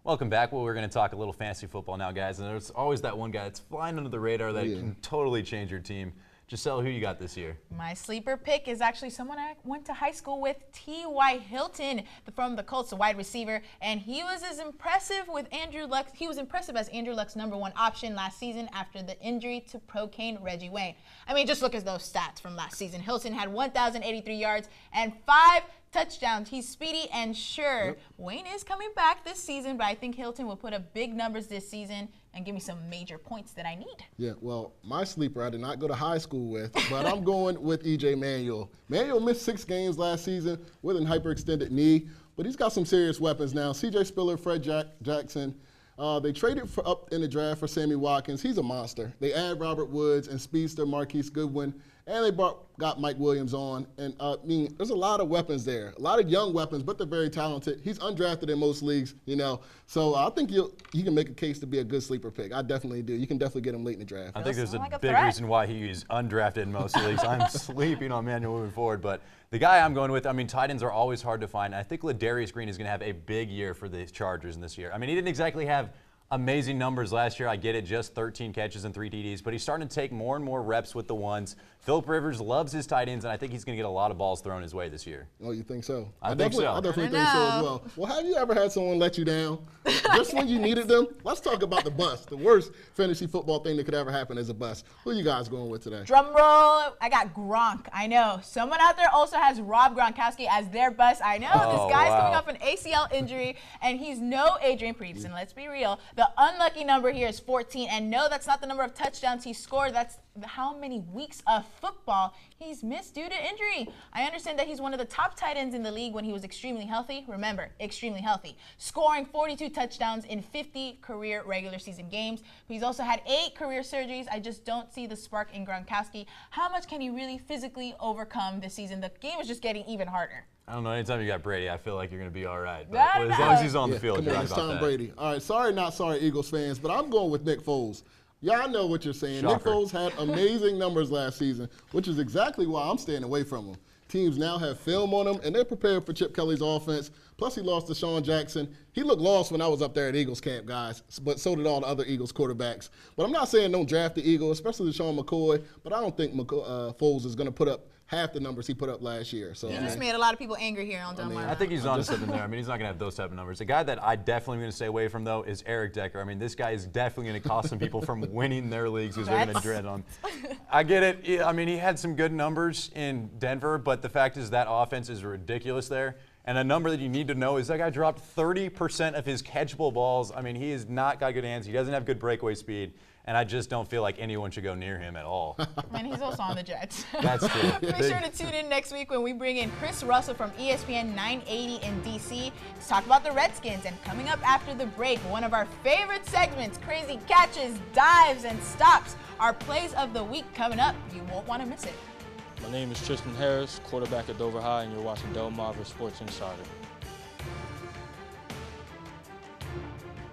Welcome back. Well, we're going to talk a little fantasy football now, guys. And there's always that one guy that's flying under the radar that can totally change your team. Giselle, who you got this year? My sleeper pick is actually someone I went to high school with, T.Y. Hilton from the Colts, a wide receiver, and he was as impressive with Andrew Luck. He was impressive as Andrew Luck's #1 option last season after the injury to pro-cane Reggie Wayne. I mean, just look at those stats from last season. Hilton had 1,083 yards and 5 touchdowns. He's speedy and sure. Yep. Wayne is coming back this season, but I think Hilton will put up big numbers this season and give me some major points that I need. Yeah, well, my sleeper I did not go to high school with, but I'm going with E.J. Manuel. Manuel missed 6 games last season with an hyperextended knee, but he's got some serious weapons now. C.J. Spiller, Fred Jackson. They traded up in the draft for Sammy Watkins. He's a monster. They add Robert Woods and speedster Marquise Goodwin, and they got Mike Williams on. And I mean, there's a lot of weapons there, a lot of young weapons, but they're very talented. He's undrafted in most leagues, you know. So I think you can make a case to be a good sleeper pick. I definitely do. You can definitely get him late in the draft. I think there's a big reason why he is undrafted in most leagues. I'm sleeping on Manuel moving forward, but the guy I'm going with, I mean, tight ends are always hard to find. I think Ladarius Green is going to have a big year for the Chargers in this year. I mean, he didn't exactly have amazing numbers last year. I get it, just 13 catches and 3 TDs, but he's starting to take more and more reps with the ones. Philip Rivers loves his tight ends, and I think he's going to get a lot of balls thrown his way this year. Oh, you think so? I think so. I definitely think so as well. Well, have you ever had someone let you down just when you needed them? Let's talk about the bust. The worst fantasy football thing that could ever happen is a bust. Who are you guys going with today? Drum roll. I got Gronk. I know. Someone out there also has Rob Gronkowski as their bust. I know. This guy's coming off an ACL injury, and he's no Adrian Peterson. Let's be real. The unlucky number here is 14, and no, that's not the number of touchdowns he scored. That's how many weeks of football he's missed due to injury. I understand that he's one of the top tight ends in the league when he was extremely healthy. Remember, extremely healthy. Scoring 42 touchdowns in 50 career regular season games. He's also had 8 career surgeries. I just don't see the spark in Gronkowski. How much can he really physically overcome this season? The game is just getting even harder. I don't know. Anytime you got Brady, I feel like you're going to be all right. But as long as he's on the field, you're right it's about Tom that. Brady. All right, sorry, not sorry, Eagles fans, but I'm going with Nick Foles. Y'all know what you're saying. Shocker. Nick Foles had amazing numbers last season, which is exactly why I'm staying away from him. Teams now have film on him, and they're prepared for Chip Kelly's offense. Plus, he lost to Sean Jackson. He looked lost when I was up there at Eagles camp, guys, but so did all the other Eagles quarterbacks. But I'm not saying don't draft the Eagles, especially Sean McCoy, but I don't think Foles is going to put up half the numbers he put up last year. So you just made a lot of people angry here on Dunbar. I think he's on to something there. I mean, he's not going to have those type of numbers. The guy that I definitely am going to stay away from, though, is Eric Decker. I mean, this guy is definitely going to cost some people from winning their leagues because they're going to dread him. I get it. I mean, he had some good numbers in Denver, but the fact is that offense is ridiculous there. And a number that you need to know is that guy dropped 30% of his catchable balls. I mean, he has not got good hands. He doesn't have good breakaway speed. And I just don't feel like anyone should go near him at all. And he's also on the Jets. That's true. Make sure to tune in next week when we bring in Chris Russell from ESPN 980 in DC to talk about the Redskins. And coming up after the break, one of our favorite segments, crazy catches, dives, and stops. Our plays of the week coming up. You won't want to miss it. My name is Tristan Harris, quarterback at Dover High, and you're watching Del Marver Sports Insider.